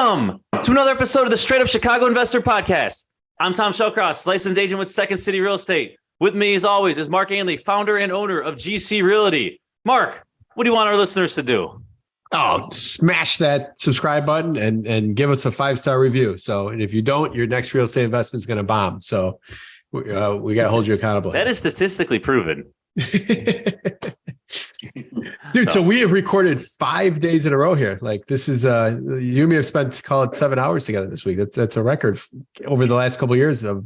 Welcome to another episode of the Straight Up Chicago Investor Podcast. I'm 𝗤𝘃𝗃𝗁, licensed agent with Second City Real Estate. With me, as always, is Mark Anley, founder and owner of 𝗤𝘃𝗃𝗁𝗏. Mark, what do you want our listeners to do? Oh, smash that subscribe button and give us a 5-star review. So, and if you don't, your next real estate investment is going to bomb. So we got to hold you accountable. That is statistically proven. Dude, so we have recorded 5 days in a row here. Like this is, you and me have spent, call it 7 hours together this week. That's a record over the last couple of years of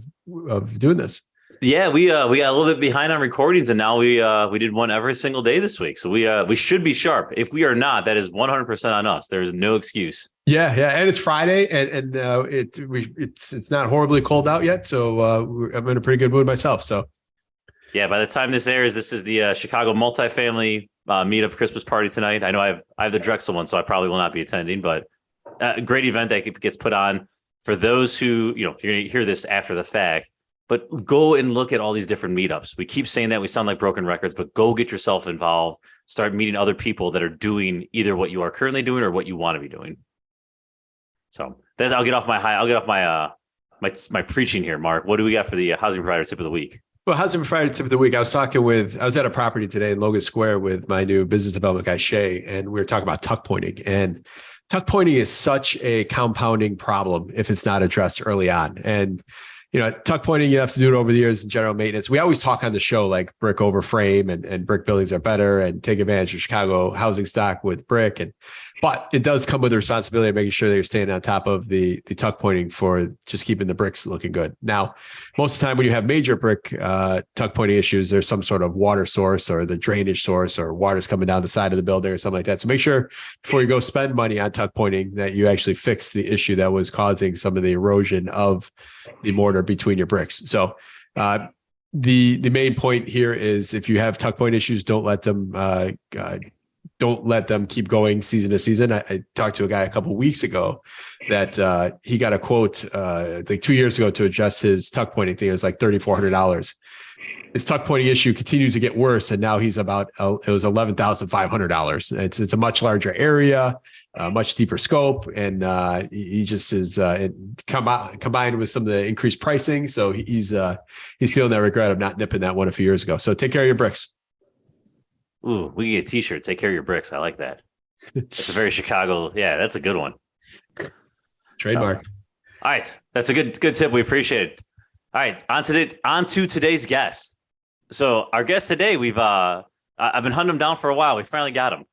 doing this. Yeah, we got a little bit behind on recordings, and now we did one every single day this week. So we should be sharp. If we are not, that is 100% on us. There's no excuse. Yeah, and it's Friday, and it's not horribly cold out yet, so I'm in a pretty good mood myself. So yeah, by the time this airs, this is the Chicago multifamily meetup Christmas party tonight. I know I have the Drexel one, so I probably will not be attending, but a great event that gets put on for those who, you're going to hear this after the fact. But go and look at all these different meetups. We keep saying that we sound like broken records, but go get yourself involved. Start meeting other people that are doing either what you are currently doing or what you want to be doing. So that's, I'll get off my my preaching here, Mark. What do we got for the housing provider tip of the week? Well, housing provider tip of the week. I was at a property today in Logan Square with my new business development guy, 𝗂, and we were talking about tuck pointing. And tuck pointing is such a compounding problem if it's not addressed early on. And tuck pointing, you have to do it over the years in general maintenance. We always talk on the show like brick over frame and brick buildings are better and take advantage of Chicago housing stock with brick. But it does come with the responsibility of making sure that you're staying on top of the tuck pointing for just keeping the bricks looking good. Now, most of the time when you have major brick tuck pointing issues, there's some sort of water source or the drainage source or water's coming down the side of the building or something like that. So make sure before you go spend money on tuck pointing that you actually fix the issue that was causing some of the erosion of the mortar between your bricks. So the main point here is if you have tuck point issues, don't let them keep going season to season. I talked to a guy a couple of weeks ago that he got a quote like 2 years ago to adjust his tuck pointing thing. It was like $3,400. His tuck pointing issue continued to get worse, and now he's it was $11,500. It's a much larger area, much deeper scope, and he just is combined with some of the increased pricing. So he's feeling that regret of not nipping that one a few years ago. So take care of your bricks. Ooh, we get a t-shirt. Take care of your bricks. I like that. That's a very Chicago. Yeah, that's a good one. Trademark. So, all right. That's a good tip. We appreciate it. All right. On to today's guest. So our guest today, I've been hunting him down for a while. We finally got him.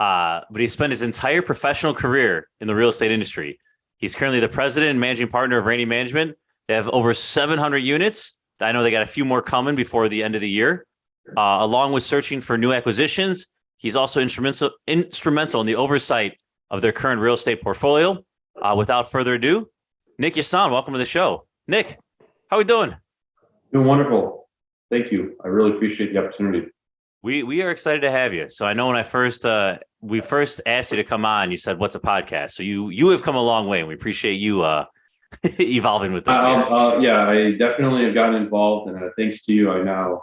But he spent his entire professional career in the real estate industry. He's currently the president and managing partner of Rany Management. They have over 700 units. I know they got a few more coming before the end of the year. Along with searching for new acquisitions, he's also instrumental in the oversight of their current real estate portfolio. Without further ado, Yassan, welcome to the show. Nick, how are we doing? Doing wonderful. Thank you. I really appreciate the opportunity. We are excited to have you. So I know when we first asked you to come on, you said, "What's a podcast?" So you have come a long way, and we appreciate you evolving with this. Yeah, I definitely have gotten involved, and thanks to you, I now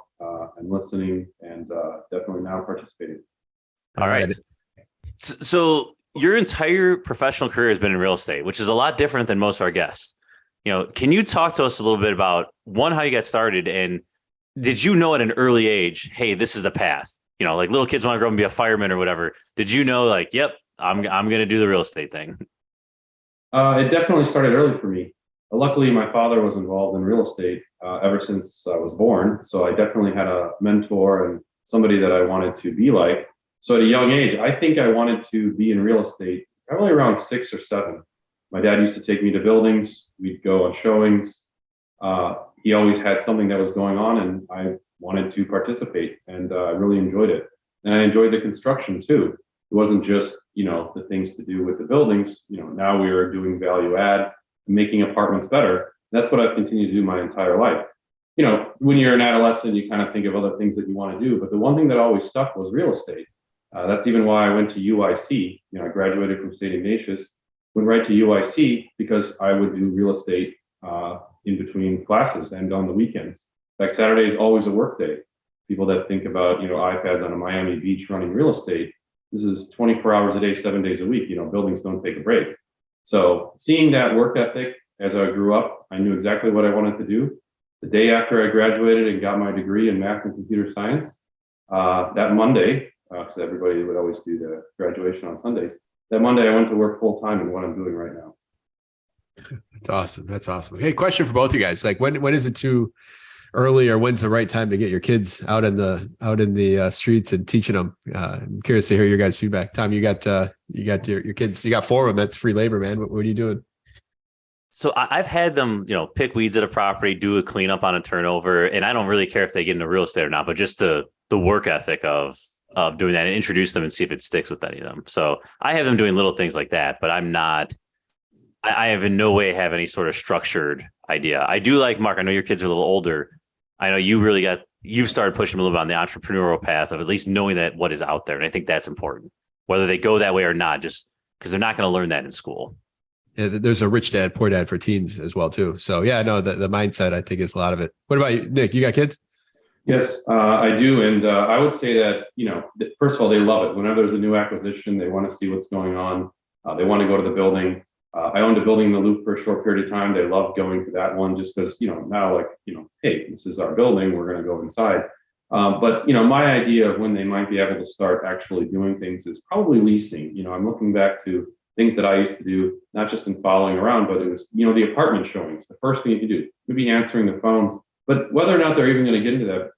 am listening and definitely now participating. All right. So your entire professional career has been in real estate, which is a lot different than most of our guests. Can you talk to us a little bit about how you got started, and did you know at an early age, hey, this is the path? Like little kids want to grow up and be a fireman or whatever. Did you know, like, yep, I'm going to do the real estate thing? It definitely started early for me. Luckily, my father was involved in real estate ever since I was born. So I definitely had a mentor and somebody that I wanted to be like. So at a young age, I think I wanted to be in real estate probably around 6 or 7. My dad used to take me to buildings. We'd go on showings. He always had something that was going on, and I wanted to participate, and I really enjoyed it. And I enjoyed the construction too. It wasn't just, the things to do with the buildings. Now we are doing value add, making apartments better. That's what I've continued to do my entire life. When you're an adolescent, you kind of think of other things that you want to do, but the one thing that always stuck was real estate. That's even why I went to 𝗖𝗃𝗃𝗁𝗏. I graduated from St. Ignatius, went right to 𝗖𝗃𝗃𝗃 because I would do real estate in between classes and on the weekends. In fact, Saturday is always a work day. People that think about, iPads on a Miami beach running real estate, this is 24 hours a day, 7 days a week. Buildings don't take a break. So seeing that work ethic as I grew up, I knew exactly what I wanted to do. The day after I graduated and got my degree in math and computer science, that Monday, because everybody would always do the graduation on Sundays, that Monday I went to work full time in what I'm doing right now. That's awesome. That's awesome. Hey, question for both of you guys. Like when is it too early, or when's the right time to get your kids out in the streets and teaching them? I'm curious to hear your guys' feedback. Tom, you got your kids, you got 4 of them. That's free labor, man. What are you doing? So I've had them, pick weeds at a property, do a cleanup on a turnover, and I don't really care if they get into real estate or not, but just the work ethic of doing that and introduce them and see if it sticks with any of them. So I have them doing little things like that, but I have in no way have any sort of structured idea. I do like, Mark, I know your kids are a little older. I know you've started pushing them a little bit on the entrepreneurial path of at least knowing that what is out there. And I think that's important, whether they go that way or not, just because they're not going to learn that in school. Yeah, there's a rich dad, poor dad for teens as well too. So yeah, no, the mindset I think is a lot of it. What about you, Nick? You got kids? Yes, I do. And I would say that, first of all, they love it. Whenever there's a new acquisition, they want to see what's going on. They want to go to the building. I owned a building in the Loop for a short period of time. They love going to that one just because, now hey, this is our building. We're going to go inside. But my idea of when they might be able to start actually doing things is probably leasing. I'm looking back to things that I used to do, not just in following around, but it was, the apartment showings. The first thing you can do would be answering the phones. But whether or not they're even going to get into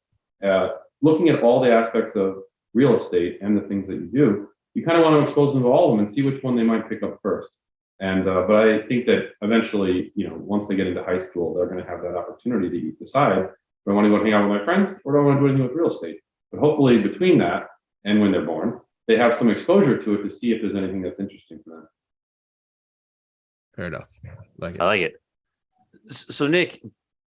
that, looking at all the aspects of real estate and the things that you do, you kind of want to expose them to all of them and see which one they might pick up first. And but I think that eventually, once they get into high school, they're going to have that opportunity to decide, do I want to go hang out with my friends or do I want to do anything with real estate? But hopefully between that and when they're born, they have some exposure to it to see if there's anything that's interesting to them. Fair enough. I like it. So Nick,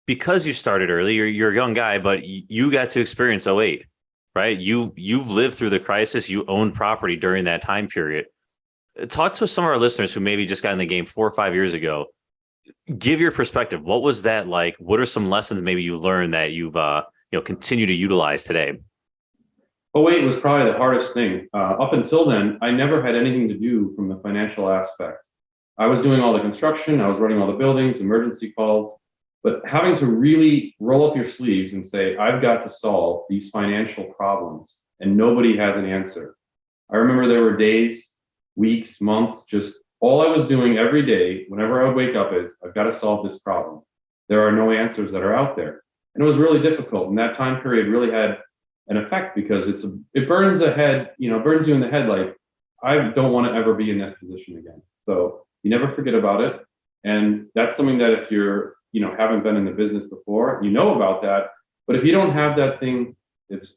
because you started early, you're a young guy, but you got to experience '08, right? You've lived through the crisis. You owned property during that time period. Talk to some of our listeners who maybe just got in the game 4 or 5 years ago. Give your perspective. What was that like? What are some lessons maybe you learned that you've continue to utilize today? '08 was probably the hardest thing. Up until then, I never had anything to do from the financial aspect. I was doing all the construction, I was running all the buildings, emergency calls, but having to really roll up your sleeves and say, I've got to solve these financial problems, and nobody has an answer. I remember there were days, weeks, months, just all I was doing every day, whenever I would wake up is, I've got to solve this problem. There are no answers that are out there. And it was really difficult. And that time period really had an effect because it burns ahead, burns you in the head. Like, I don't want to ever be in that position again. So you never forget about it. And that's something that if you're, haven't been in the business before, about that. But if you don't have that thing, it's,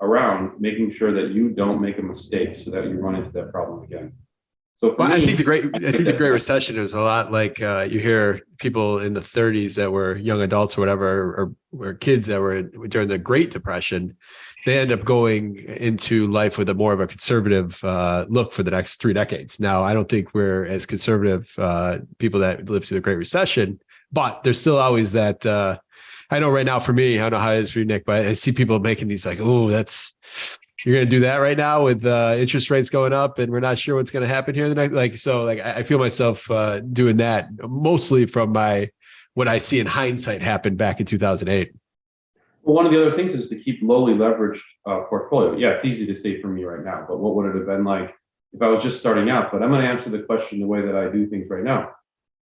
around making sure that you don't make a mistake so that you run into that problem again. So I think the Great Recession is a lot like you hear people in the 30s that were young adults or whatever, or kids that were during the Great Depression. They end up going into life with a more of a conservative look for the next 3 decades. Now, I don't think we're as conservative people that lived through the Great Recession, but there's still always that. I know right now for me, I don't know how it is for you, Nick, but I see people making these like, oh, you're going to do that right now with interest rates going up and we're not sure what's going to happen here the next, I feel myself doing that mostly from what I see in hindsight happened back in 2008. Well, one of the other things is to keep lowly leveraged portfolio. Yeah, it's easy to say for me right now, but what would it have been like if I was just starting out? But I'm going to answer the question the way that I do things right now.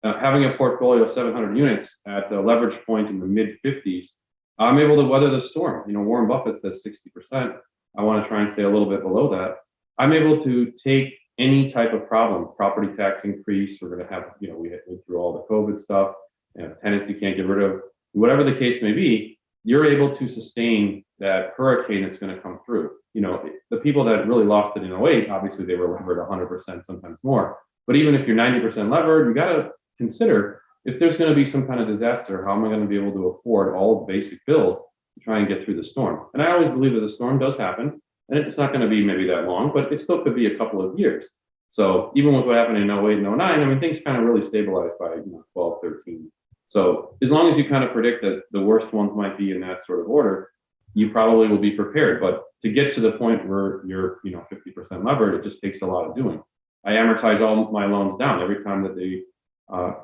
Having a portfolio of 700 units at a leverage point in the mid 50s, I'm able to weather the storm. Warren Buffett says 60%. I want to try and stay a little bit below that. I'm able to take any type of problem, property tax increase. We're going to have, we went through all the COVID stuff, tenants you can't get rid of, whatever the case may be. You're able to sustain that hurricane that's going to come through. The people that really lost it in '08, obviously they were levered 100%, sometimes more. But even if you're 90% levered, you got to consider if there's going to be some kind of disaster, how am I going to be able to afford all the basic bills to try and get through the storm? And I always believe that the storm does happen, and it's not going to be maybe that long, but it still could be a couple of years. So even with what happened in '08 and '09, things kind of really stabilized by 12, 13. So as long as you kind of predict that the worst ones might be in that sort of order, you probably will be prepared. But to get to the point where you're 50% levered, it just takes a lot of doing. I amortize all my loans down every time that they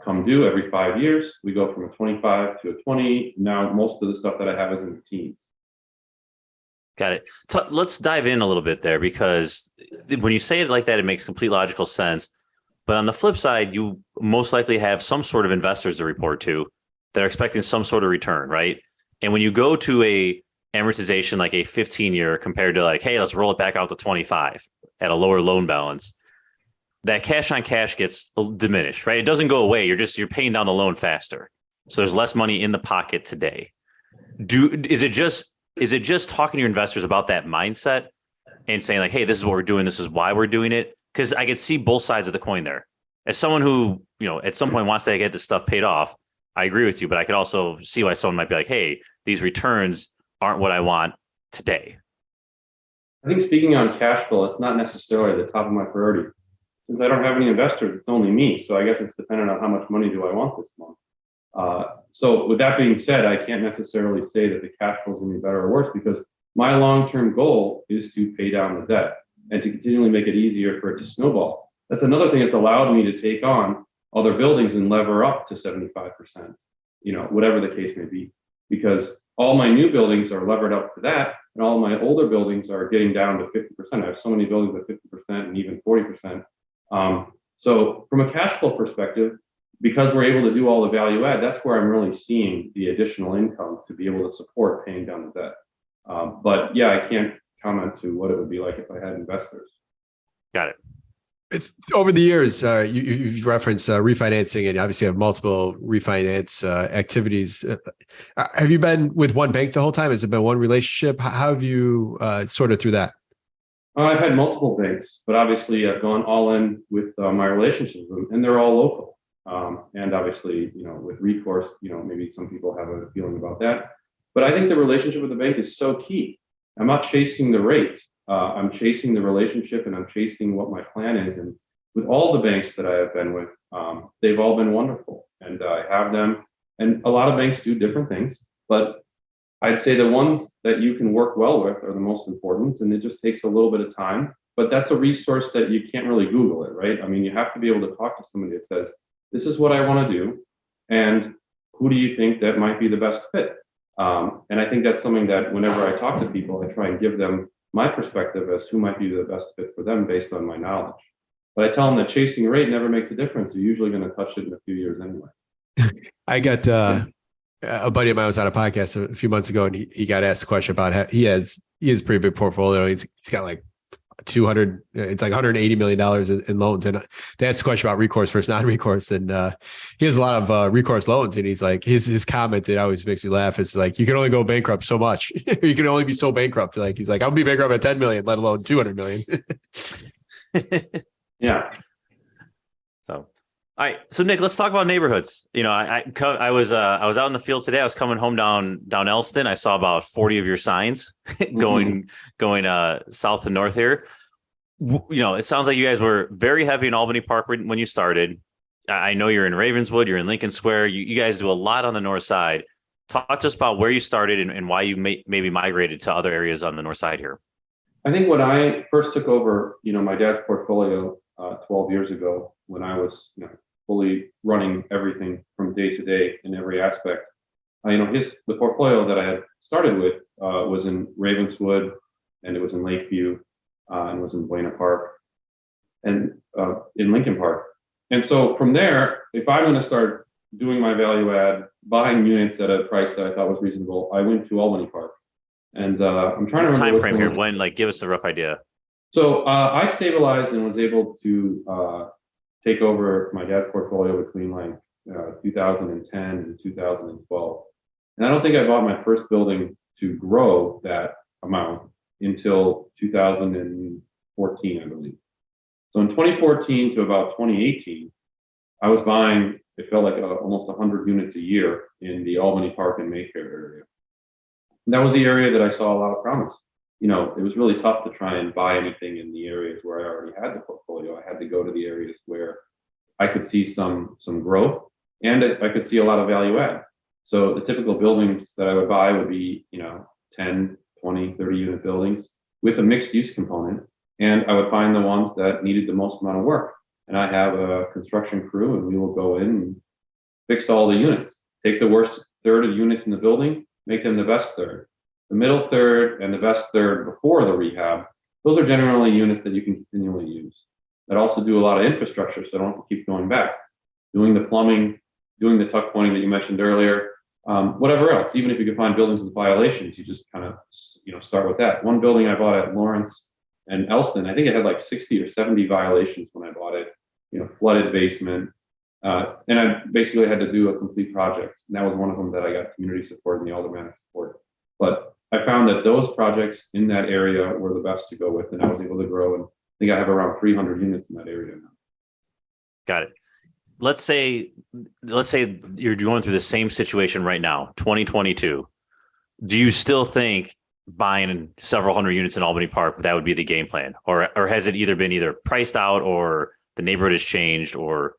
come due every 5 years. We go from a 25 to a 20. Now, most of the stuff that I have is in the teens. Got it. So let's dive in a little bit there, because when you say it like that, it makes complete logical sense. But on the flip side, you most likely have some sort of investors to report to that are expecting some sort of return, right? And when you go to a amortization like a 15-year compared to like, hey, let's roll it back out to 25 at a lower loan balance, that cash on cash gets diminished, right? It doesn't go away. You're paying down the loan faster. So there's less money in the pocket today. Is it just talking to your investors about that mindset and saying like, hey, this is what we're doing, this is why we're doing it? Because I can see both sides of the coin there. As someone who, at some point wants to get this stuff paid off, I agree with you, but I could also see why someone might be like, hey, these returns aren't what I want today. I think speaking on cash flow, it's not necessarily the top of my priority. Since I don't have any investors, it's only me. So I guess it's dependent on how much money do I want this month. So with that being said, I can't necessarily say that the cash flow is going to be better or worse, because my long-term goal is to pay down the debt and to continually make it easier for it to snowball. That's another thing that's allowed me to take on other buildings and lever up to 75%, whatever the case may be, because all my new buildings are levered up to that, and all my older buildings are getting down to 50%. I have so many buildings at 50% and even 40%. So from a cash flow perspective, because we're able to do all the value add, that's where I'm really seeing the additional income to be able to support paying down the debt. But yeah, I can't comment to what it would be like if I had investors. Got it. Over the years, you referenced refinancing, and obviously have multiple refinance activities. Have you been with one bank the whole time? Has it been one relationship? How have you sorted through that? I've had multiple banks, but obviously I've gone all in with my relationships with them, and they're all local. And obviously, with recourse, maybe some people have a feeling about that. But I think the relationship with the bank is so key. I'm not chasing the rate. I'm chasing the relationship, and I'm chasing what my plan is. And with all the banks that I have been with, they've all been wonderful, and I have them. And a lot of banks do different things, but I'd say the ones that you can work well with are the most important, and it just takes a little bit of time. But that's a resource that you can't really Google it, right? I mean, you have to be able to talk to somebody that says, this is what I want to do, and who do you think that might be the best fit? And I think that's something that whenever I talk to people, I try and give them my perspective as who might be the best fit for them based on my knowledge. But I tell them that chasing rate never makes a difference. You're usually going to touch it in a few years anyway. I got a buddy of mine was on a podcast a few months ago, and he got asked a question about how he has a pretty big portfolio. He's got like it's like $180 million in loans. And they asked a question about recourse versus non-recourse. And he has a lot of recourse loans. And he's like, his comment that always makes me laugh is like, you can only go bankrupt so much. You can only be so bankrupt. Like, he's like, I'll be bankrupt at 10 million, let alone 200 million. Yeah. So, all right. So Nick, let's talk about neighborhoods. I was out in the field today. I was coming home down Elston. I saw about 40 of your signs going south to north here. It sounds like you guys were very heavy in Albany Park when you started. I know you're in Ravenswood, you're in Lincoln Square. You guys do a lot on the north side. Talk to us about where you started and why you maybe migrated to other areas on the north side here. I think when I first took over, my dad's portfolio 12 years ago, when I was, fully running everything from day to day in every aspect, the portfolio that I had started with was in Ravenswood, and it was in Lakeview, and it was in Buena Park, and in Lincoln Park. And so from there, if I'm going to start doing my value add, buying units at a price that I thought was reasonable, I went to Albany Park. And I'm trying to remember time frame here. When, give us a rough idea. So I stabilized and was able to take over my dad's portfolio between 2010 and 2012. And I don't think I bought my first building to grow that amount until 2014, I believe. So in 2014 to about 2018, I was buying, it felt like almost 100 units a year in the Albany Park and Mayfair area. And that was the area that I saw a lot of promise. It was really tough to try and buy anything in the areas where I already had the portfolio. I had to go to the areas where I could see some growth, and I could see a lot of value add. So the typical buildings that I would buy would be, 10, 20, 30 unit buildings with a mixed use component. and I would find the ones that needed the most amount of work. And I have a construction crew, and we will go in and fix all the units. Take the worst third of units in the building, make them the best third. The middle third and the best third before the rehab, those are generally units that you can continually use. That also do a lot of infrastructure, so I don't have to keep going back. Doing the plumbing, doing the tuck pointing that you mentioned earlier, whatever else. Even if you can find buildings with violations, you just kind of start with that. One building I bought at Lawrence and Elston, I think it had like 60 or 70 violations when I bought it. Flooded basement, and I basically had to do a complete project. And that was one of them that I got community support and the aldermanic support. But I found that those projects in that area were the best to go with, and I was able to grow. And I think I have around 300 units in that area now. Got it. Let's say you're going through the same situation right now, 2022. Do you still think buying several hundred units in Albany Park, that would be the game plan? Or has it either been priced out, or the neighborhood has changed, or,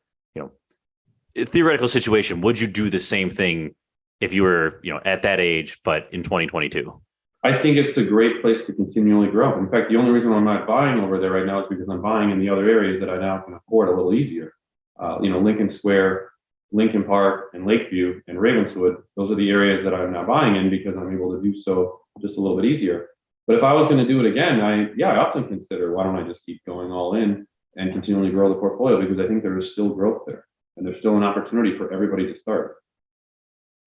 a theoretical situation, would you do the same thing if you were, at that age, but in 2022? I think it's a great place to continually grow. In fact, the only reason I'm not buying over there right now is because I'm buying in the other areas that I now can afford a little easier. Lincoln Square, Lincoln Park, and Lakeview, and Ravenswood, those are the areas that I'm now buying in because I'm able to do so just a little bit easier. But if I was going to do it again, I often consider, why don't I just keep going all in and continually grow the portfolio, because I think there is still growth there, and there's still an opportunity for everybody to start.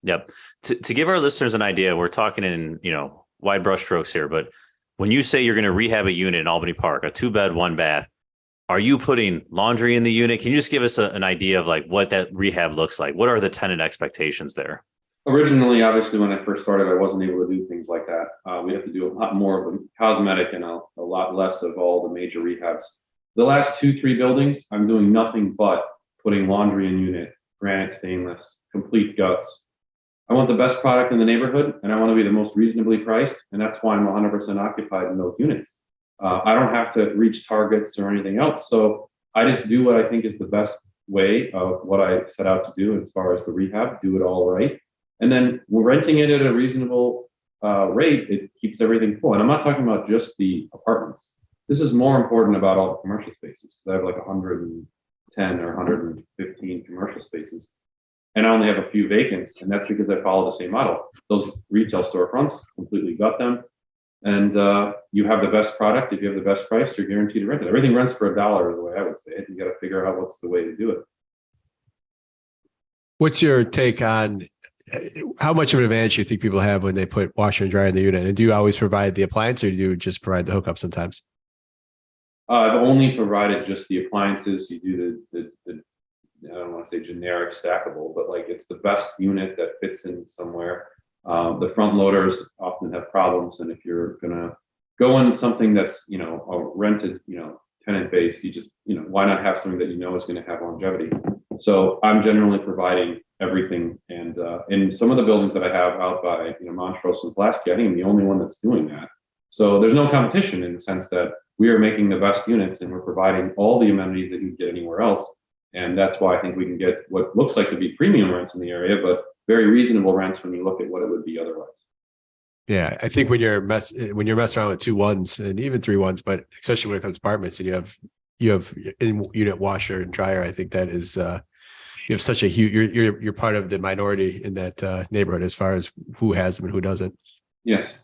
Yep. To give our listeners an idea, we're talking in, wide brush strokes here, but when you say you're going to rehab a unit in Albany Park, a 2-bed, 1-bath, are you putting laundry in the unit? Can you just give us an idea of what that rehab looks like? What are the tenant expectations there? Originally, obviously, when I first started, I wasn't able to do things like that. We have to do a lot more of the cosmetic and a lot less of all the major rehabs. The last 2-3 buildings, I'm doing nothing but putting laundry in unit, granite stainless, complete guts. I want the best product in the neighborhood, and I want to be the most reasonably priced, and that's why I'm 100% occupied in those units. I don't have to reach targets or anything else, so I just do what I think is the best way of what I set out to do as far as the rehab, do it all right. And then we're renting it at a reasonable rate. It keeps everything full. And I'm not talking about just the apartments. This is more important about all the commercial spaces, because I have like 110 or 115 commercial spaces, and I only have a few vacants. And that's because I follow the same model. Those retail storefronts, completely gut them. And you have the best product. If you have the best price, you're guaranteed to rent it. Everything rents for $1 is the way I would say it. You got to figure out what's the way to do it. What's your take on how much of an advantage you think people have when they put washer and dryer in the unit? And do you always provide the appliance, or do you just provide the hookup sometimes? I've only provided just the appliances. You do the I don't want to say generic stackable, but it's the best unit that fits in somewhere. The front loaders often have problems, and if you're gonna go in something that's a rented tenant base, you just why not have something that is going to have longevity? So I'm generally providing everything, and in some of the buildings that I have out by Montrose and 𝗏𝗏𝗶𝗵𝗵, I think I'm the only one that's doing that. So there's no competition in the sense that we are making the best units and we're providing all the amenities that you get anywhere else. And that's why I think we can get what looks like to be premium rents in the area, but very reasonable rents when you look at what it would be otherwise. Yeah, I think when you're messing around with 2 1s and even 3 1s, but especially when it comes to apartments and you have in unit washer and dryer, I think that is you have such a huge you're part of the minority in that neighborhood as far as who has them and who doesn't. Yes.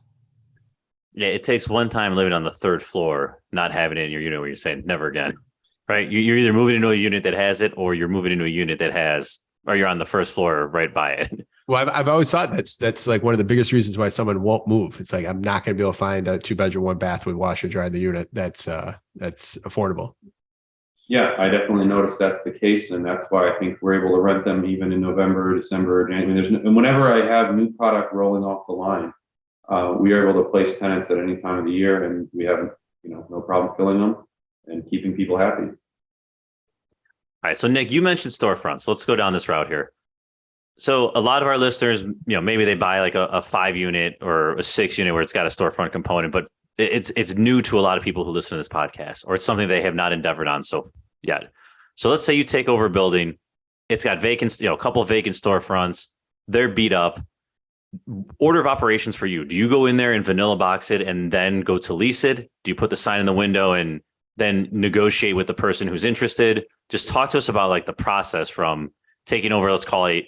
Yeah, it takes one time living on the 3rd floor, not having it in your unit where you're saying never again, right? You're either moving into a unit that has it, or you're moving into a unit that has, or you're on the 1st floor right by it. Well, I've always thought that's like one of the biggest reasons why someone won't move. It's like, I'm not going to be able to find a 2-bedroom, 1-bath with washer dryer in the unit that's affordable. Yeah, I definitely noticed that's the case, and that's why I think we're able to rent them even in November, December, January. And whenever I have new product rolling off the line, we are able to place tenants at any time of the year, and we have no problem filling them and keeping people happy. All right, so Nick, you mentioned storefronts. Let's go down this route here. So a lot of our listeners, maybe they buy like a 5-unit or a 6-unit where it's got a storefront component, but it's new to a lot of people who listen to this podcast, or it's something they have not endeavored on so yet. So let's say you take over a building, it's got vacant, a couple of vacant storefronts, they're beat up. order of operations for you. Do you go in there and vanilla box it and then go to lease it? Do you put the sign in the window and then negotiate with the person who's interested? Just talk to us about like the process from taking over, let's call it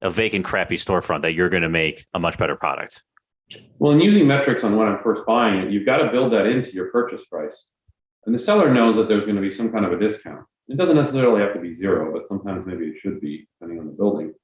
a vacant, crappy storefront that you're going to make a much better product. Well, in using metrics on when I'm first buying it, you've got to build that into your purchase price. And the seller knows that there's going to be some kind of a discount. It doesn't necessarily have to be zero, but sometimes maybe it should be, depending on the building.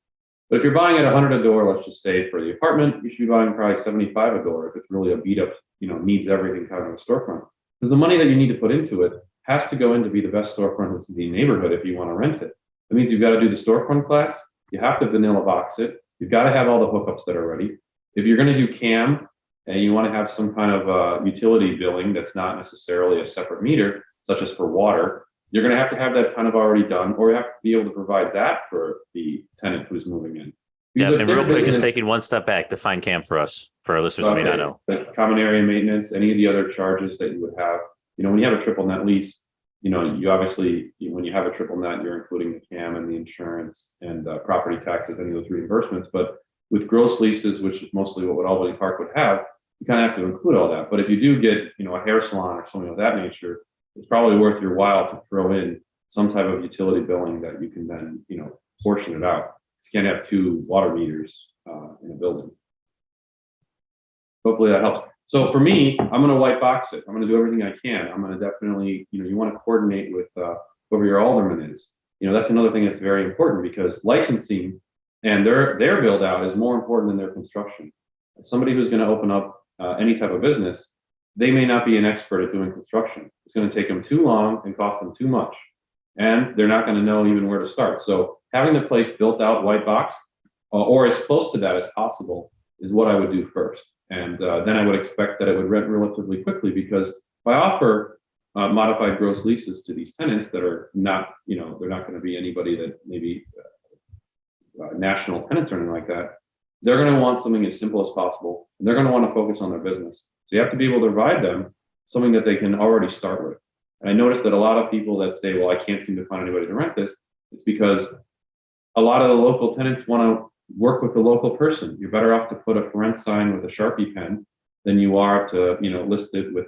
But if you're buying at 100 a door, let's just say for the apartment, you should be buying probably 75 a door if it's really a beat up, needs everything kind of a storefront. Because the money that you need to put into it has to go in to be the best storefront that's in the neighborhood if you want to rent it. That means you've got to do the storefront class. You have to vanilla box it. You've got to have all the hookups that are ready. If you're going to do CAM and you want to have some kind of utility billing that's not necessarily a separate meter, such as for water, you're going to have that kind of already done, or you have to be able to provide that for the tenant who's moving in. Yeah, and real quick, just taking one step back, define CAM for us, for our listeners who may not know. The common area maintenance, any of the other charges that you would have. When you have a triple net lease, you obviously, when you have a triple net, you're including the CAM and the insurance and property taxes, any of those reimbursements. But with gross leases, which is mostly what Albany Park would have, you kind of have to include all that. But if you do get, a hair salon or something of that nature, it's probably worth your while to throw in some type of utility billing that you can then, portion it out. You can't have two water meters in a building. Hopefully that helps. So for me, I'm going to white box it. I'm going to do everything I can. I'm going to definitely, you want to coordinate with whoever your alderman is. That's another thing that's very important, because licensing and their build out is more important than their construction. Somebody who's going to open up any type of business, they may not be an expert at doing construction. It's going to take them too long and cost them too much. And they're not going to know even where to start. So having the place built out, white boxed, or as close to that as possible is what I would do first. And then I would expect that it would rent relatively quickly, because if I offer modified gross leases to these tenants that are not, they're not going to be anybody that maybe national tenants or anything like that, they're going to want something as simple as possible. And they're going to want to focus on their business. So you have to be able to provide them something that they can already start with. And I noticed that a lot of people that say, well, I can't seem to find anybody to rent this, it's because a lot of the local tenants want to work with the local person. You're better off to put a for rent sign with a Sharpie pen than you are to, list it with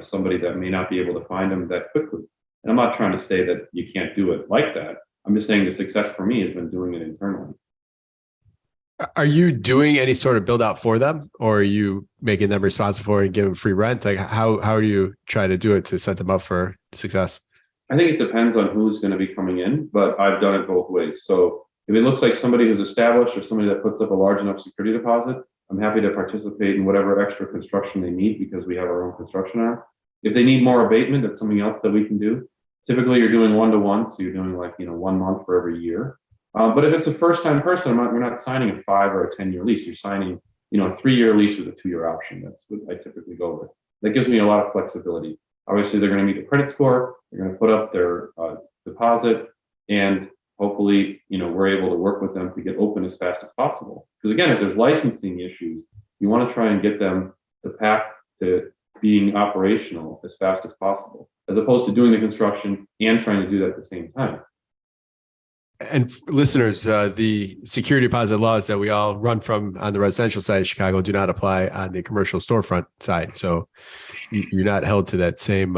somebody that may not be able to find them that quickly. And I'm not trying to say that you can't do it like that. I'm just saying the success for me has been doing it internally. Are you doing any sort of build out for them, or are you making them responsible for it and giving free rent? Like how do you try to do it to set them up for success? I think it depends on who's going to be coming in, but I've done it both ways. So if it looks like somebody who's established or somebody that puts up a large enough security deposit, I'm happy to participate in whatever extra construction they need, because we have our own construction arm. If they need more abatement, that's something else that we can do. Typically you're doing 1-to-1, so you're doing 1 month for every year. But if it's a first-time person, we're not signing a 5 or a 10-year lease. You're signing, a 3-year lease with a 2-year option. That's what I typically go with. That gives me a lot of flexibility. Obviously, they're going to meet the credit score. They're going to put up their deposit, and hopefully, we're able to work with them to get open as fast as possible. Because again, if there's licensing issues, you want to try and get them the path to being operational as fast as possible, as opposed to doing the construction and trying to do that at the same time. And listeners, the security deposit laws that we all run from on the residential side of Chicago do not apply on the commercial storefront side. So you're not held to that same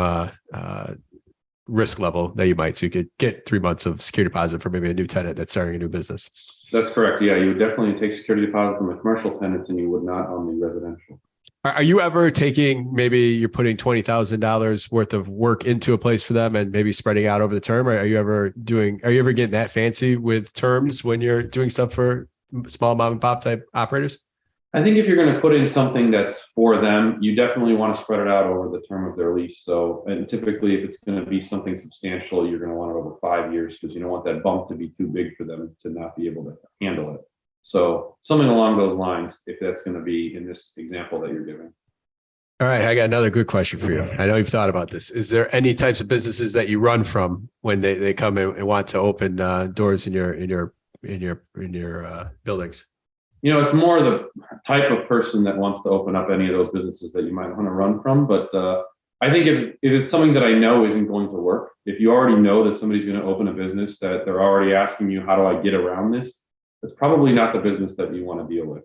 risk level that you might. So you could get 3 months of security deposit for maybe a new tenant that's starting a new business. That's correct. Yeah, you would definitely take security deposits on the commercial tenants, and you would not on the residential. Are you ever taking, maybe you're putting $20,000 worth of work into a place for them and maybe spreading out over the term? Or are you ever getting that fancy with terms when you're doing stuff for small mom and pop type operators? I think if you're going to put in something that's for them, you definitely want to spread it out over the term of their lease. So, and typically if it's going to be something substantial, you're going to want it over 5 years, because you don't want that bump to be too big for them to not be able to handle it. So something along those lines, if that's going to be in this example that you're giving. All right, I got another good question for you. I know you've thought about this. Is there any types of businesses that you run from when they come in and want to open doors in your buildings? It's more the type of person that wants to open up any of those businesses that you might want to run from. But I think if it's something that I know isn't going to work, if you already know that somebody's going to open a business that they're already asking you, how do I get around this? That's probably not the business that you want to deal with.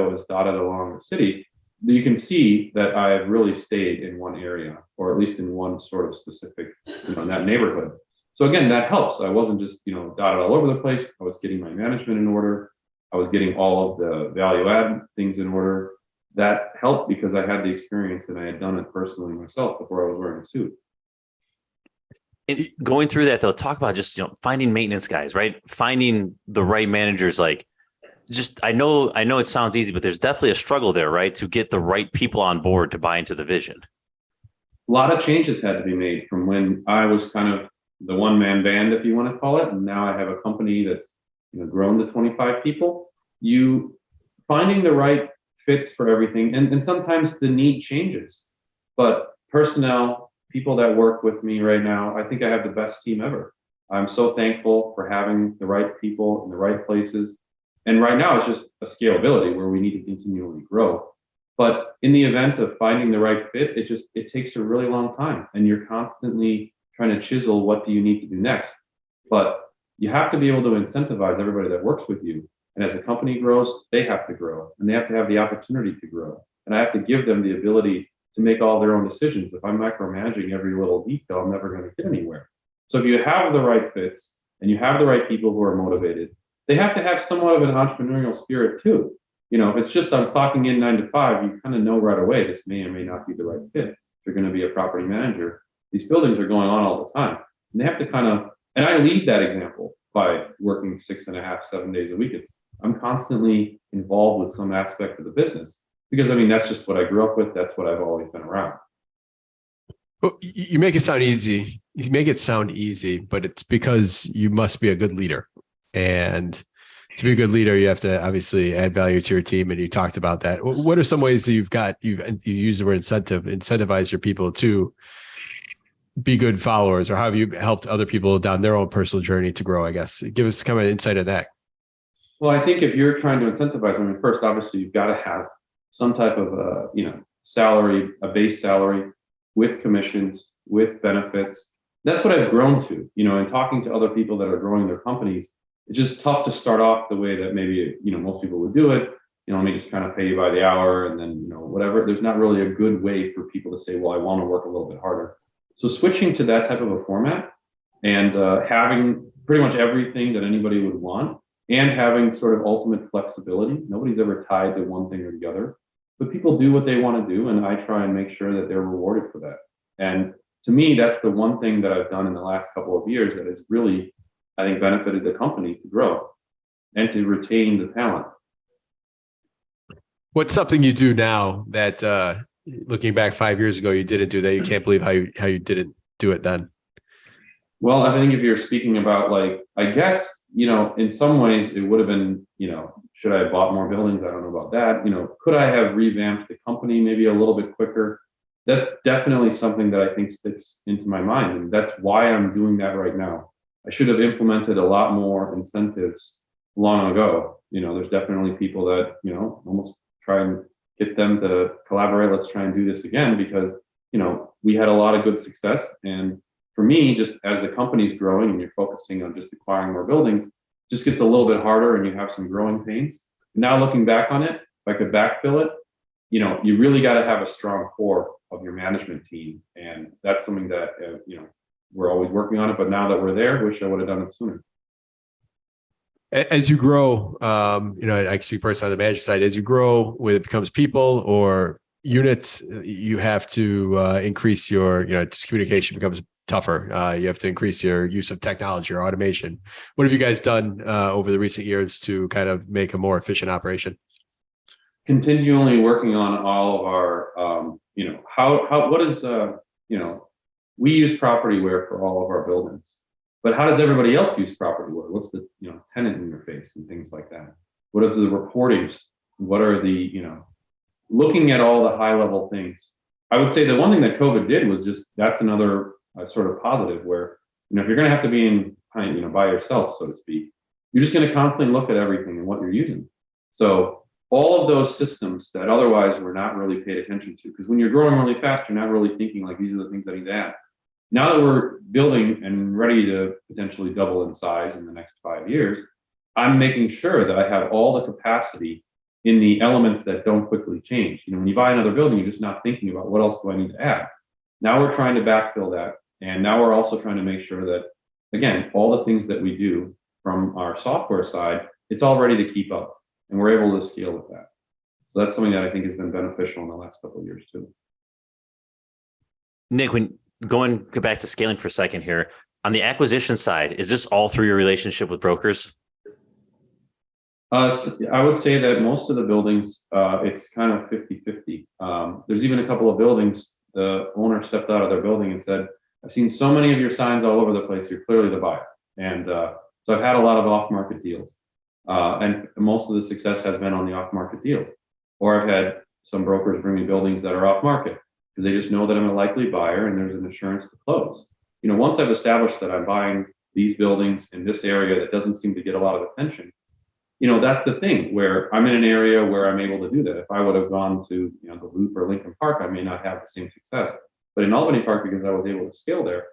portfolio is dotted along the city, you can see that I've really stayed in one area, or at least in one sort of specific, in that neighborhood. So again, that helps. I wasn't just, dotted all over the place. I was getting my management in order. I was getting all of the value add things in order. That helped because I had the experience and I had done it personally myself before I was wearing a suit. And going through that though, talk about just, finding maintenance guys, right? Finding the right managers, like I know it sounds easy, but there's definitely a struggle there, right? To get the right people on board to buy into the vision. A lot of changes had to be made from when I was kind of the one-man band, if you want to call it. And now I have a company that's grown to 25 people. You finding the right fits for everything. And sometimes the need changes, but personnel, people that work with me right now, I think I have the best team ever. I'm so thankful for having the right people in the right places. And right now it's just a scalability where we need to continually grow. But in the event of finding the right fit, it takes a really long time, and you're constantly trying to chisel what do you need to do next. But you have to be able to incentivize everybody that works with you. And as the company grows, they have to grow, and they have to have the opportunity to grow. And I have to give them the ability to make all their own decisions. If I'm micromanaging every little detail, I'm never going to get anywhere. So if you have the right fits and you have the right people who are motivated, they have to have somewhat of an entrepreneurial spirit too. You know, if it's just I'm clocking in 9 to 5, you kind of know right away this may or may not be the right fit. If you're going to be a property manager, these buildings are going on all the time. And they have to kind of, and I lead that example by working 6.5, 7 days a week. I'm constantly involved with some aspect of the business because I mean, that's just what I grew up with. That's what I've always been around. Well, you make it sound easy. You make it sound easy, but it's because you must be a good leader. And to be a good leader, you have to obviously add value to your team. And you talked about that. What are some ways that you used the word incentivize your people to be good followers, or how have you helped other people down their own personal journey to grow? I guess give us kind of insight of that. Well, I think if you're trying to incentivize, I mean, first, obviously, you've got to have some type of salary, a base salary with commissions, with benefits. That's what I've grown to, and talking to other people that are growing their companies. It's just tough to start off the way that maybe, most people would do it. Let me just kind of pay you by the hour and then, whatever. There's not really a good way for people to say, well, I want to work a little bit harder. So switching to that type of a format and having pretty much everything that anybody would want and having sort of ultimate flexibility. Nobody's ever tied to one thing or the other, but people do what they want to do. And I try and make sure that they're rewarded for that. And to me, that's the one thing that I've done in the last couple of years that has really, I think, benefited the company to grow and to retain the talent. What's something you do now that looking back 5 years ago, you didn't do that? You can't believe how you didn't do it then. Well, I think if you're speaking about I guess, in some ways it would have been, should I have bought more buildings? I don't know about that. Could I have revamped the company maybe a little bit quicker? That's definitely something that I think sticks into my mind. And that's why I'm doing that right now. I should have implemented a lot more incentives long ago. There's definitely people that, almost try and get them to collaborate. Let's try and do this again because, we had a lot of good success. And for me, just as the company's growing and you're focusing on just acquiring more buildings, it just gets a little bit harder and you have some growing pains. Now looking back on it, if I could backfill it, you really got to have a strong core of your management team. And that's something that, we're always working on it. But now that we're there, wish I would have done it sooner. As you grow, I speak personally on the management side, as you grow, whether it becomes people or units, you have to increase your, just communication becomes tougher. You have to increase your use of technology or automation. What have you guys done over the recent years to kind of make a more efficient operation? Continually working on all of our, we use Propertyware for all of our buildings, but how does everybody else use Propertyware? What's the, tenant interface and things like that? What is the reportings? What are the, looking at all the high level things? I would say the one thing that COVID did was that's another sort of positive where, if you're going to have to be in, by yourself, so to speak, you're just going to constantly look at everything and what you're using. So all of those systems that otherwise were not really paid attention to, because when you're growing really fast, you're not really thinking these are the things I need to add. Now that we're building and ready to potentially double in size in the next 5 years, I'm making sure that I have all the capacity in the elements that don't quickly change. When you buy another building, you're just not thinking about what else do I need to add. Now we're trying to backfill that. And now we're also trying to make sure that, again, all the things that we do from our software side, it's all ready to keep up. And we're able to scale with that. So that's something that I think has been beneficial in the last couple of years too. Nick, go back to scaling for a second here. On the acquisition side, is this all through your relationship with brokers? I would say that most of the buildings, it's kind of 50-50. There's even a couple of buildings, the owner stepped out of their building and said, I've seen so many of your signs all over the place. You're clearly the buyer. And so I've had a lot of off-market deals. And most of the success has been on the off-market deal. Or I've had some brokers bring me buildings that are off-market because they just know that I'm a likely buyer and there's an assurance to close. Once I've established that I'm buying these buildings in this area that doesn't seem to get a lot of attention. You know, that's the thing where I'm in an area where I'm able to do that. If I would have gone to, you know, the Loop or Lincoln Park, I may not have the same success. But in Albany Park, because I was able to scale there,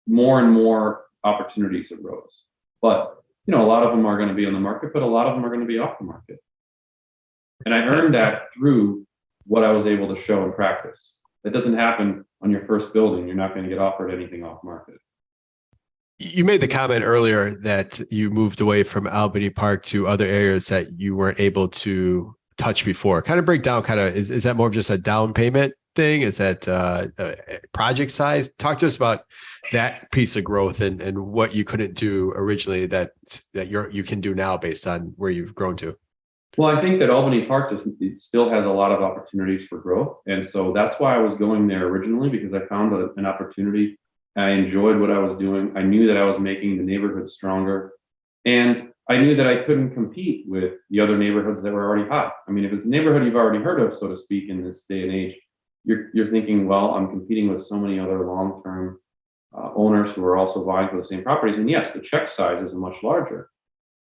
more and more opportunities arose. But, you know, a lot of them are going to be on the market, but a lot of them are going to be off the market. And I earned that through what I was able to show in practice. That doesn't happen on your first building. You're not going to get offered anything off market. You made the comment earlier that you moved away from Albany Park to other areas that you weren't able to touch before. Kind of break down, is that more of just a down payment thing? Is that project size? Talk to us about that piece of growth and what you couldn't do originally that you can do now based on where you've grown to. Well, I think that Albany Park it still has a lot of opportunities for growth. And so that's why I was going there originally, because I found an opportunity. I enjoyed what I was doing. I knew that I was making the neighborhood stronger. And I knew that I couldn't compete with the other neighborhoods that were already hot. I mean, if it's a neighborhood you've already heard of, so to speak, in this day and age, you're thinking, well, I'm competing with so many other long-term owners who are also vying for the same properties. And yes, the check size is much larger.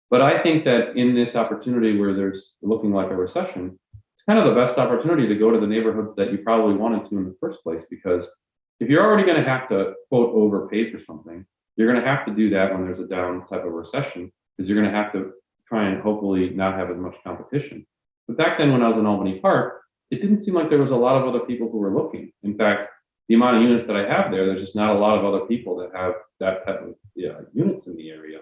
But I think that in this opportunity where there's looking like a recession, it's kind of the best opportunity to go to the neighborhoods that you probably wanted to in the first place, because if you're already going to have to, quote, overpay for something, you're going to have to do that when there's a down type of recession, because you're going to have to try and hopefully not have as much competition. But back then when I was in Albany Park, it didn't seem like there was a lot of other people who were looking. In fact, the amount of units that I have there, there's just not a lot of other people that have that type of units in the area.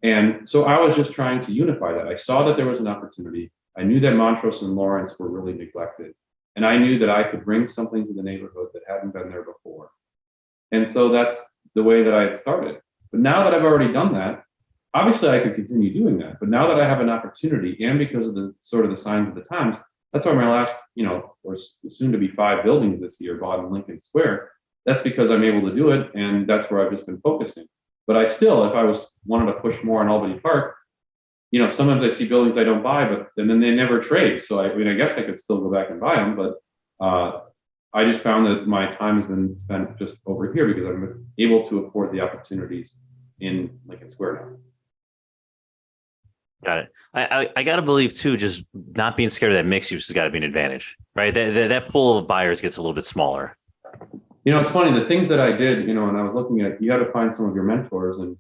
And so I was just trying to unify that. I saw that there was an opportunity. I knew that Montrose and Lawrence were really neglected. And I knew that I could bring something to the neighborhood that hadn't been there before. And so that's the way that I had started. But now that I've already done that, obviously I could continue doing that. But now that I have an opportunity, and because of the sort of the signs of the times, that's why my last, or soon to be 5 buildings this year bought in Lincoln Square. That's because I'm able to do it. And that's where I've just been focusing. But I still, if I wanted to push more in Albany Park, sometimes I see buildings I don't buy, but and then they never trade. So I guess I could still go back and buy them, but I just found that my time has been spent just over here because I'm able to afford the opportunities in Lincoln Square now. Got it. I gotta believe too, just not being scared of that mixed use has got to be an advantage, right? That pool of buyers gets a little bit smaller. It's funny, the things that I did, and I was looking at, you got to find some of your mentors, and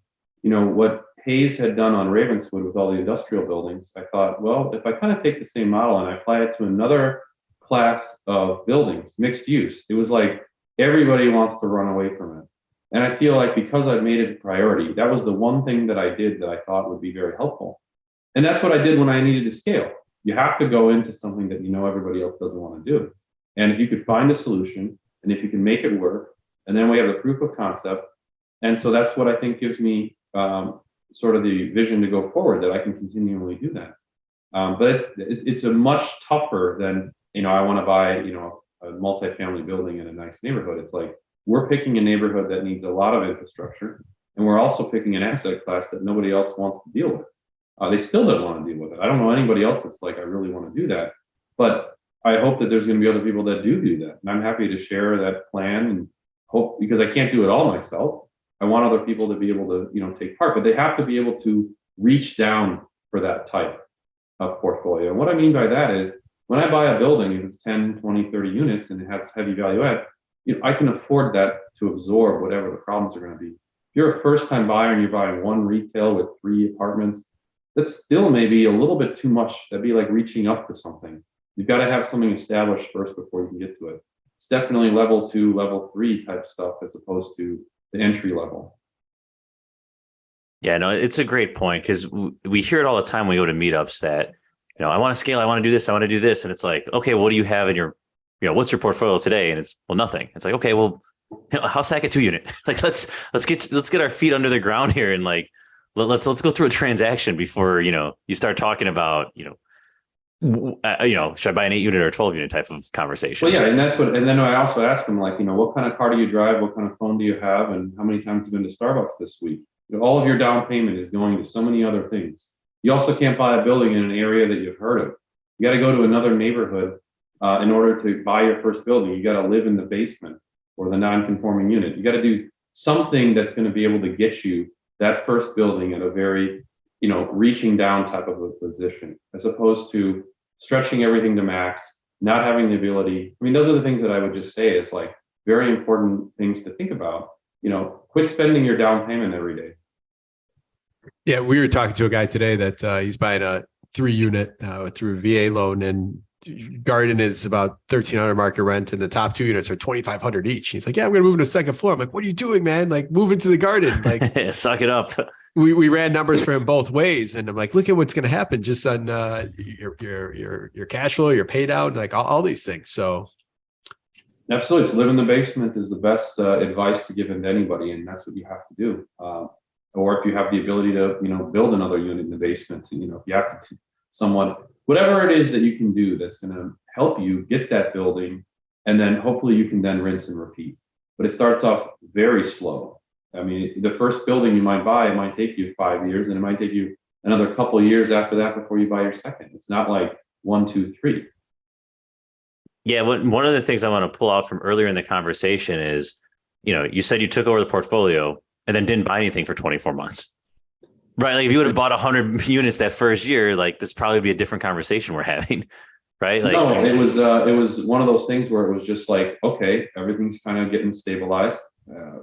what Hayes had done on Ravenswood with all the industrial buildings. I thought, well, if I kind of take the same model and I apply it to another class of buildings, mixed use, it was like everybody wants to run away from it. And I feel like because I've made it a priority, that was the one thing that I did that I thought would be very helpful. And that's what I did when I needed to scale. You have to go into something that everybody else doesn't want to do. And if you could find a solution, and if you can make it work, and then we have the proof of concept. And so that's what I think gives me sort of the vision to go forward, that I can continually do that. But it's a much tougher than, I want to buy, a multifamily building in a nice neighborhood. It's like, we're picking a neighborhood that needs a lot of infrastructure, and we're also picking an asset class that nobody else wants to deal with. They still don't want to deal with it. I don't know anybody else that's like, I really want to do that. But I hope that there's going to be other people that do that. And I'm happy to share that plan, and hope, because I can't do it all myself. I want other people to be able to, take part, but they have to be able to reach down for that type of portfolio. And what I mean by that is, when I buy a building, if it's 10, 20, 30 units and it has heavy value add, I can afford that to absorb whatever the problems are going to be. If you're a first-time buyer and you're buying one retail with 3 apartments, that's still maybe a little bit too much. That'd be like reaching up to something. You've got to have something established first before you can get to it. It's definitely level 2, level 3 type stuff as opposed to the entry level. Yeah, no, it's a great point, because we hear it all the time when we go to meetups that, I want to scale, I want to do this, I want to do this. And it's like, okay, what do you have in your, what's your portfolio today? And it's, well, nothing. It's like, okay, well, how's that a 2-unit? Like, let's get our feet under the ground here. And like, let's go through a transaction before, you start talking about, should I buy an 8-unit or a 12-unit type of conversation? Well, yeah, and then I also ask them, like, what kind of car do you drive? What kind of phone do you have? And how many times have you been to Starbucks this week? All of your down payment is going to so many other things. You also can't buy a building in an area that you've heard of. You got to go to another neighborhood in order to buy your first building. You got to live in the basement or the non-conforming unit. You got to do something that's going to be able to get you that first building at a very, reaching down type of a position, as opposed to stretching everything to max, not having the ability. I mean, those are the things that I would just say is like very important things to think about. Quit spending your down payment every day. Yeah, we were talking to a guy today that he's buying a 3-unit through a VA loan, and garden is about $1,300 market rent, and the top 2 units are $2,500 each. He's like, "Yeah, I'm going to move to the second floor." I'm like, "What are you doing, man? Like, move into the garden." Like, suck it up. We ran numbers for him both ways, and I'm like, "Look at what's going to happen just on your cash flow, your pay down, like all these things." So, absolutely, so live in the basement is the best advice to give to anybody, and that's what you have to do. Or if you have the ability to, build another unit in the basement, if you have to somewhat, whatever it is that you can do that's going to help you get that building, and then hopefully you can then rinse and repeat. But it starts off very slow. I mean, the first building you might buy, it might take you 5 years, and it might take you another couple of years after that before you buy your second. It's not like 1, 2, 3. Yeah, one of the things I want to pull out from earlier in the conversation is, you said you took over the portfolio and then didn't buy anything for 24 months. Right. Like if you would have bought 100 units that first year, like this probably be a different conversation we're having. Right. Like, no, it was one of those things where it was just like, okay, everything's kind of getting stabilized.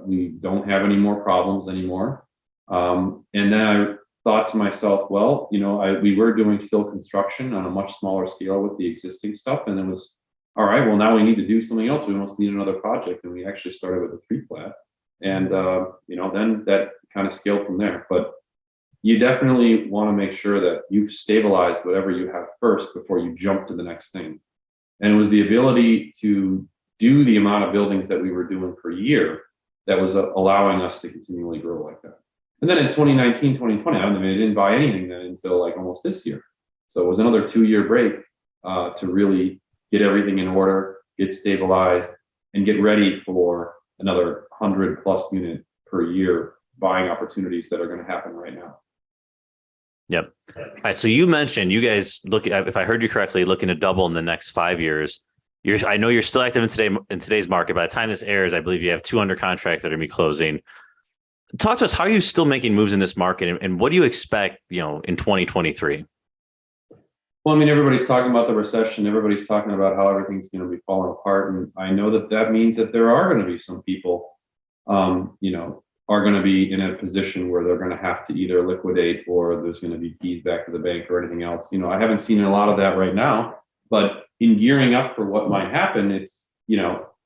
We don't have any more problems anymore. And then I thought to myself, well, we were doing still construction on a much smaller scale with the existing stuff. And it was, all right, well, now we need to do something else. We almost need another project. And we actually started with a 3-flat. And, then that kind of scaled from there. But you definitely want to make sure that you've stabilized whatever you have first before you jump to the next thing. And it was the ability to do the amount of buildings that we were doing per year that was allowing us to continually grow like that. And then in 2019, 2020, I didn't buy anything then until like almost this year. So it was another 2-year break to really get everything in order, get stabilized, and get ready for another 100+ unit per year buying opportunities that are going to happen right now. Yep. All right. So you mentioned you guys if I heard you correctly, looking to double in the next 5 years. I know you're still active in today's market. By the time this airs, I believe you have 2 under contract that are going to be closing. Talk to us. How are you still making moves in this market, and what do you expect, in 2023? Well, everybody's talking about the recession. Everybody's talking about how everything's going to be falling apart. And I know that means that there are going to be some people, are going to be in a position where they're going to have to either liquidate, or there's going to be keys back to the bank or anything else. I haven't seen a lot of that right now, but in gearing up for what might happen, it's,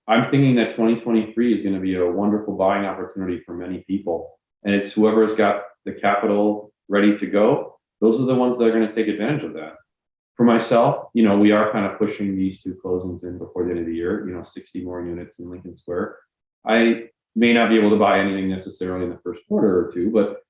I'm thinking that 2023 is going to be a wonderful buying opportunity for many people. And it's whoever's got the capital ready to go. Those are the ones that are going to take advantage of that. For myself, we are kind of pushing these 2 closings in before the end of the year, 60 more units in Lincoln Square. I may not be able to buy anything necessarily in the first quarter or 2, but,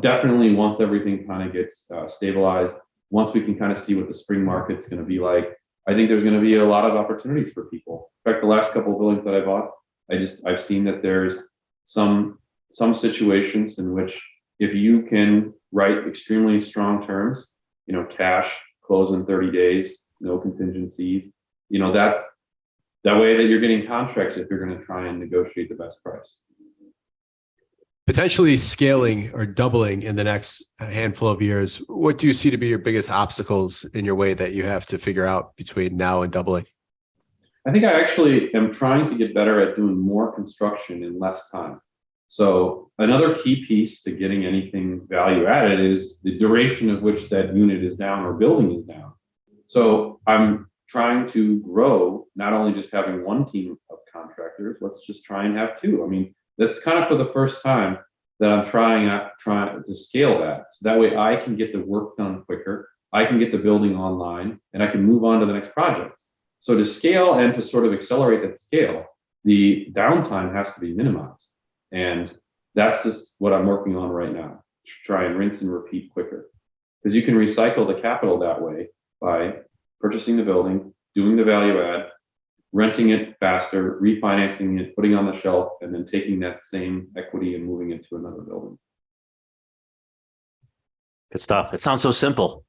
definitely once everything kind of gets stabilized, once we can kind of see what the spring market's going to be like, I think there's going to be a lot of opportunities for people. In fact, the last couple of buildings that I bought, I've seen that there's some situations in which if you can write extremely strong terms, cash, close in 30 days, no contingencies, that's that way that you're getting contracts if you're going to try and negotiate the best price. Potentially scaling or doubling in the next handful of years, what do you see to be your biggest obstacles in your way that you have to figure out between now and doubling? I think I actually am trying to get better at doing more construction in less time. So another key piece to getting anything value added is the duration of which that unit is down or building is down. So I'm trying to grow, not only just having 1 team of contractors, let's just try and have 2. That's kind of for the first time that I'm trying to scale that. So that way I can get the work done quicker, I can get the building online, and I can move on to the next project. So to scale and to sort of accelerate that scale, the downtime has to be minimized. And that's just what I'm working on right now, to try and rinse and repeat quicker. Because you can recycle the capital that way by purchasing the building, doing the value add, renting it faster, refinancing it, putting on the shelf, and then taking that same equity and moving it to another building. Good stuff. It sounds so simple.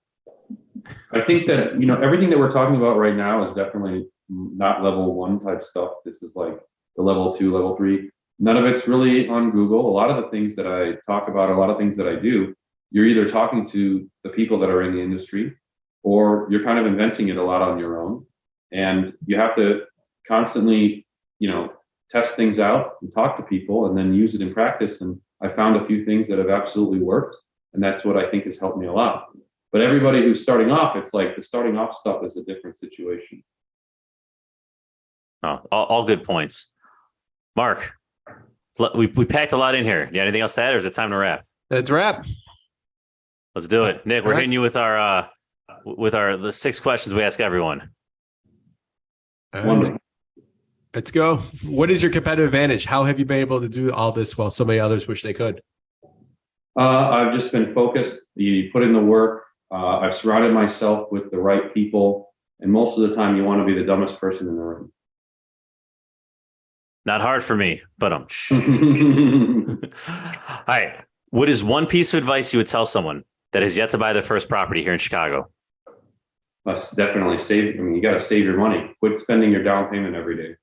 I think that, everything that we're talking about right now is definitely not level 1 type stuff. This is like the level 2, level 3. None of it's really on Google. A lot of the things that I talk about, a lot of things that I do, you're either talking to the people that are in the industry, or you're kind of inventing it a lot on your own. And you have to constantly, test things out and talk to people and then use it in practice. And I found a few things that have absolutely worked. And that's what I think has helped me a lot. But everybody who's starting off, it's like the starting off stuff is a different situation. Oh, all good points. Mark, we packed a lot in here. You got anything else to add, or is it time to wrap? That's a wrap. Let's do it. Nick, we're All right. hitting you with the 6 questions we ask everyone. All right. Wonderful. Let's go. What is your competitive advantage? How have you been able to do all this while so many others wish they could? I've just been focused. You put in the work. I've surrounded myself with the right people. And most of the time, you want to be the dumbest person in the room. Not hard for me, but all right. What is one piece of advice you would tell someone that has yet to buy their first property here in Chicago? Must definitely save. You got to save your money. Quit spending your down payment every day.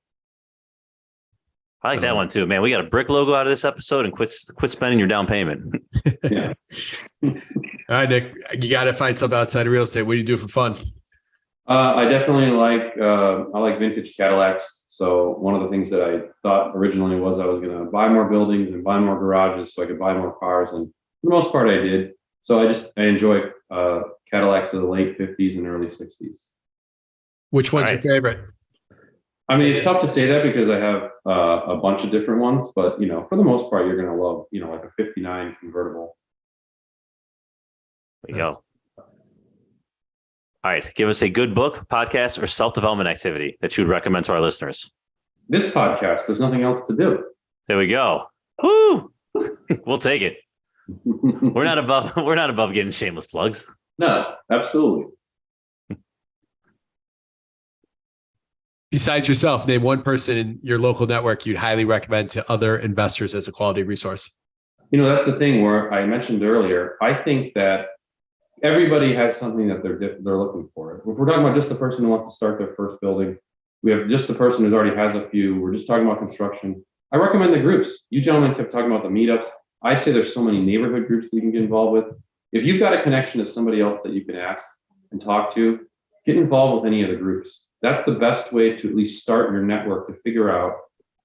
I like that one too, man. We got a brick logo out of this episode, and quit spending your down payment. Yeah. All right, Nick, you got to find something outside of real estate. What do you do for fun? I definitely I like vintage Cadillacs. So one of the things that I thought originally was I was going to buy more buildings and buy more garages so I could buy more cars. And for the most part, I did. So I enjoy Cadillacs of the late 50s and early 60s. Which one's All your right. favorite? I mean, it's tough to say that because I have a bunch of different ones, but for the most part, you're going to love, like a 59 convertible. There you go. All right. Give us a good book, podcast, or self-development activity that you would recommend to our listeners. This podcast, there's nothing else to do. There we go. Woo! We'll take it. We're not above getting shameless plugs. No, absolutely. Besides yourself, name one person in your local network you'd highly recommend to other investors as a quality resource. That's the thing where I mentioned earlier. I think that everybody has something that they're looking for. If we're talking about just the person who wants to start their first building, we have just the person who already has a few. We're just talking about construction. I recommend the groups. You gentlemen kept talking about the meetups. I say there's so many neighborhood groups that you can get involved with. If you've got a connection to somebody else that you can ask and talk to, get involved with any of the groups. That's the best way to at least start your network to figure out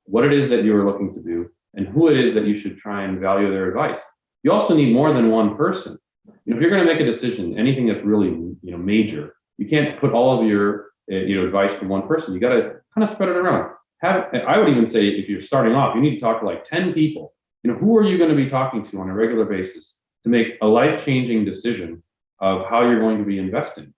what it is that you're looking to do and who it is that you should try and value their advice. You also need more than one person. If you're going to make a decision, anything that's really major, you can't put all of your advice from one person. You got to kind of spread it around. I would even say if you're starting off, you need to talk to like 10 people. Who are you going to be talking to on a regular basis to make a life-changing decision of how you're going to be investing?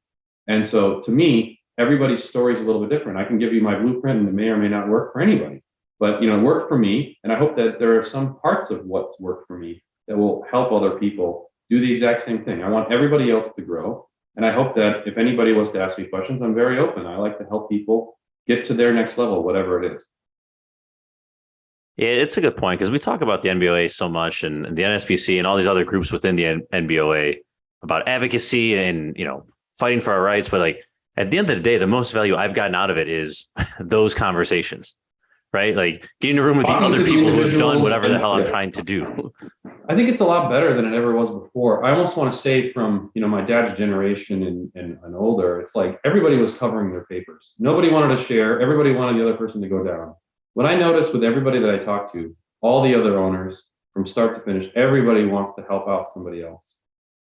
And so to me, everybody's story is a little bit different. I can give you my blueprint and it may or may not work for anybody, but it worked for me. And I hope that there are some parts of what's worked for me that will help other people do the exact same thing. I want everybody else to grow. And I hope that if anybody was to ask me questions, I'm very open. I like to help people get to their next level, whatever it is. Yeah, it's a good point because we talk about the NBOA so much and the NSBC and all these other groups within the NBOA about advocacy and, fighting for our rights. But like at the end of the day, the most value I've gotten out of it is those conversations, right? Like getting in a room with the other people who have done whatever the hell I'm trying to do. I think it's a lot better than it ever was before. I almost want to say from, my dad's generation and older, it's like everybody was covering their papers. Nobody wanted to share. Everybody wanted the other person to go down. What I noticed with everybody that I talked to, all the other owners from start to finish, everybody wants to help out somebody else.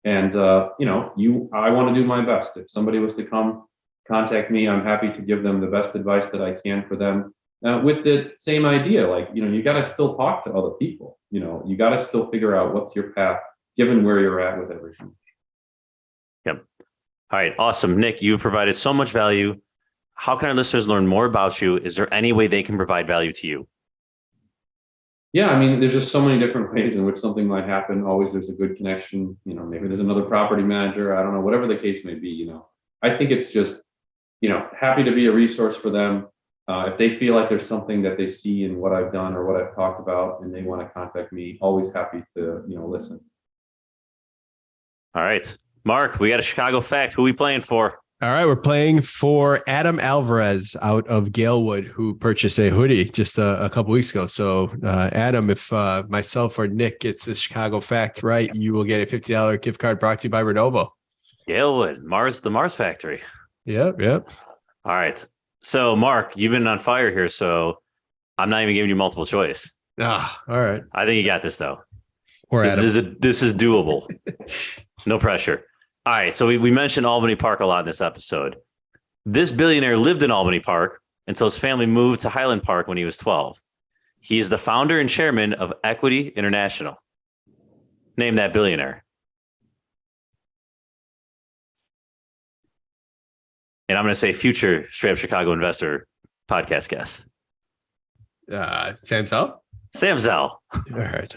And, I want to do my best. If somebody was to come contact me, I'm happy to give them the best advice that I can for them. With the same idea, like, you got to still talk to other people. You got to still figure out what's your path, given where you're at with everything. Yep. All right. Awesome. Nick, you've provided so much value. How can our listeners learn more about you? Is there any way they can provide value to you? Yeah, I mean, there's just so many different ways in which something might happen. Always there's a good connection. Maybe there's another property manager. I don't know, whatever the case may be. I think it's just, happy to be a resource for them. If they feel like there's something that they see in what I've done or what I've talked about and they want to contact me, always happy to, listen. All right. Mark, we got a Chicago fact. Who are we playing for? All right, we're playing for Adam Alvarez out of Galewood, who purchased a hoodie just a couple weeks ago. So, Adam, if myself or Nick gets the Chicago fact right, you will get a $50 gift card brought to you by Renovo. Galewood, the Mars factory. Yep. All right. So, Mark, you've been on fire here, so I'm not even giving you multiple choice. All right. I think you got this, though. Or This is doable. No pressure. All right. So we mentioned Albany Park a lot in this episode. This billionaire lived in Albany Park until his family moved to Highland Park when he was 12. He is the founder and chairman of Equity International. Name that billionaire. And I'm going to say future Straight Up Chicago investor podcast guest. Sam Zell? Sam Zell. All right.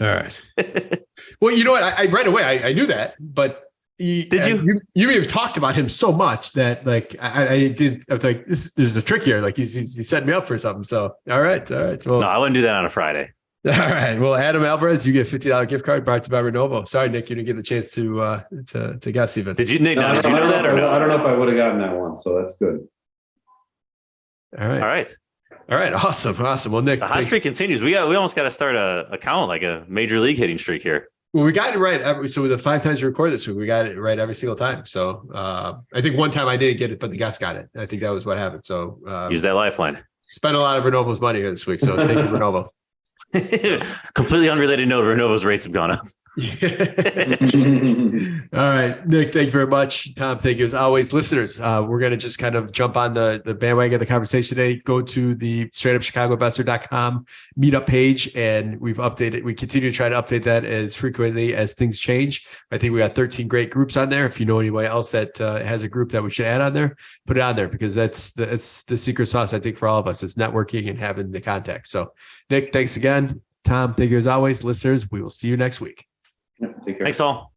Well, you know what? I right away, I knew that, but did you? You may have talked about him so much that like I was like, there's a trick here. Like he set me up for something. So all right. Well, no, I wouldn't do that on a Friday. All right. Well, Adam Alvarez, you get a $50 gift card brought to you by Renovo. Sorry, Nick, you didn't get the chance to guess even. Did you, Nick? Did you know that or no? I don't know if I would have gotten that one, so that's good. All right. Awesome. Well, Nick, the hot streak continues. We almost got to start a count, like a major league hitting streak here. Well, we got it right. So with the 5 times we record this week, we got it right every single time. So I think one time I didn't get it, but the guest got it. I think that was what happened. So use that lifeline. Spent a lot of Renovo's money here this week. So thank you, Renovo. Completely unrelated note, Renovo's rates have gone up. All right, Nick, thank you very much. Tom, thank you as always. Listeners, we're going to just kind of jump on the bandwagon of the conversation today. Go to the straightupchicagoinvestor.com meetup page, and we continue to try to update that as frequently as things change. I think we got 13 great groups on there. If you know anybody else that has a group that we should add on there, put it on there, because that's the secret sauce, I think, for all of us. It's networking and having the contact. So Nick, thanks again. Tom, thank you as always. Listeners, we will see you next week. Take care. Thanks all.